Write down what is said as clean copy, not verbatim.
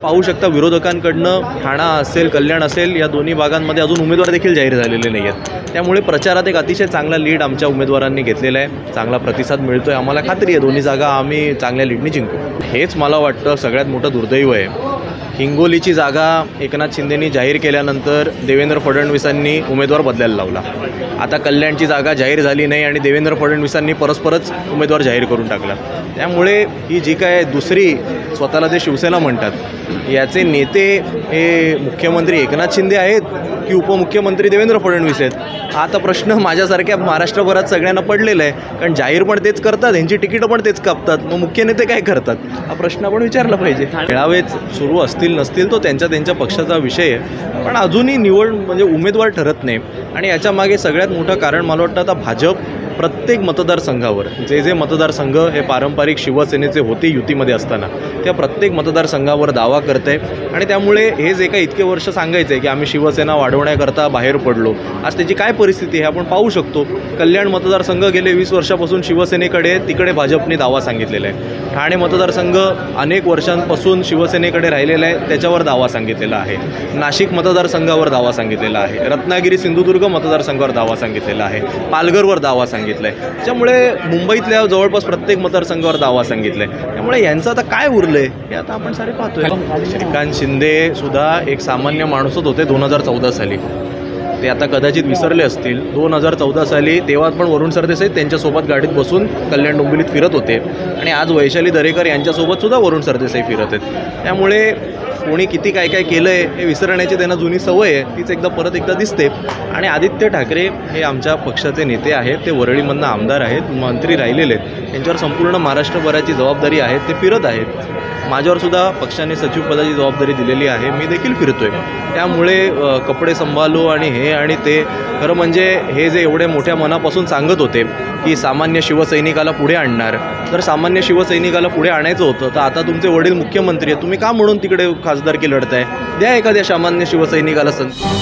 पाहू शकता विरोधकांकडनं ठाणा असेल, कल्याण असेल या दोन्ही भागांमध्ये अजून उमेदवार देखील जाहीर झालेले नाही आहेत। त्यामुळे प्रचारात एक अतिशय चांगला लीड आमच्या उमेदवारांनी घेतलेला आहे, चांगला प्रतिसाद मिळतोय। आम्हाला खात्री आहे दोन्ही जागा आम्ही चांगल्या लीडनी जिंकू। हेच मला वाटतं सगळ्यात मोठं दुर्दैव आहे। हिंगोलीची जागा एकनाथ शिंदेंनी जाहीर केल्यानंतर देवेंद्र फडणवीसांनी उमेदवार बदलायला लावला। आता कल्याणची जागा जाहीर झाली नाही आणि देवेंद्र फडणवीसांनी परस्परच उमेदवार जाहीर करून टाकला। त्यामुळे ही जी काय दुसरी स्वतःला ते शिवसेना म्हणतात याचे नेते हे मुख्यमंत्री एकनाथ शिंदे आहेत की उपमुख्यमंत्री देवेंद्र फडणवीस आहेत। आता प्रश्न माझ्यासारख्या महाराष्ट्रभरात सगळ्यांना पडलेला आहे, कारण जाहीर पण तेच करतात, यांची तिकीटं पण तेच कापतात, मग मुख्य नेते काय करतात हा प्रश्न आपण विचारला पाहिजे। मेळावेच सुरू असतील नसतील तो त्यांच्या पक्षाचा विषय आहे, पण अजूनही निवड म्हणजे उमेदवार ठरत नाही। आणि याच्या मागे सगळ्यात मोठं कारण मला वाटतं आता भाजप प्रत्येक मतदारसंघावर जे मतदारसंघ हे पारंपरिक शिवसेनेचे होते युतीमध्ये असताना त्या प्रत्येक मतदारसंघावर दावा करते आणि त्यामुळे हे जे काही इतके वर्ष सांगायचं आहे की आम्ही शिवसेना वाढवण्याकरता बाहेर पडलो, आज त्याची काय परिस्थिती आहे आपण पाहू शकतो। कल्याण मतदारसंघ गेले 20 वर्षापासून शिवसेनेकडे, तिकडे भाजपने दावा सांगितलेला आहे। ठाणे मतदारसंघ अनेक वर्षांपासून शिवसेनेकडे राहिलेला आहे, त्याच्यावर दावा सांगितलेला आहे। नाशिक मतदारसंघावर दावा सांगितलेला आहे, रत्नागिरी सिंधुदुर्ग मतदारसंघावर दावा सांगितलेला आहे, पालघरवर दावा सांगितलेला आहे, त्यामुळे मुंबईतल्या जवळपास प्रत्येक मतदारसंघावर दावा सांगितलाय। त्यामुळे यांचं आता काय उरलंय हे आता आपण सारे पाहतोय। श्रीकांत शिंदे सुद्धा एक सामान्य माणूसच होते 2014 साली, ते आता कदाचित विसरले असतील। 2014 साली तेव्हा पण वरुण सरदेसाई त्यांच्यासोबत गाडीत बसून कल्याण डोंबिवलीत फिरत होते आणि आज वैशाली दरेकर यांच्यासोबत सुद्धा वरुण सरदेसाई फिरत आहेत। त्यामुळे कोणी किती काय काय केलं आहे हे विसरण्याची त्यांना जुनी सवय आहे, तीच परत एकदा दिसते। आणि आदित्य ठाकरे हे आमच्या पक्षाचे नेते आहेत, ते वरळीमधनं आमदार आहेत, मंत्री राहिलेले आहेत, त्यांच्यावर संपूर्ण महाराष्ट्रभराची जबाबदारी आहे, ते फिरत आहेत। माझ्यावर सुद्धा पक्षाने सचिवपदाची जबाबदारी दिलेली आहे, मी देखील फिरतोय। त्यामुळे कपडे संभालो आणि हे आणि ते, खरं म्हणजे हे जे एवढे मोठ्या मनापासून सांगत होते की सामान्य शिवसैनिकाला पुढे आणणार, जर सामान्य शिवसैनिकाला पुढे आणायचं होतं तर आता तुमचे वडील मुख्यमंत्री आहेत, तुम्ही का म्हणून तिकडे खासदारकी लढताय? द्या एखाद्या सामान्य शिवसैनिकाला संधी।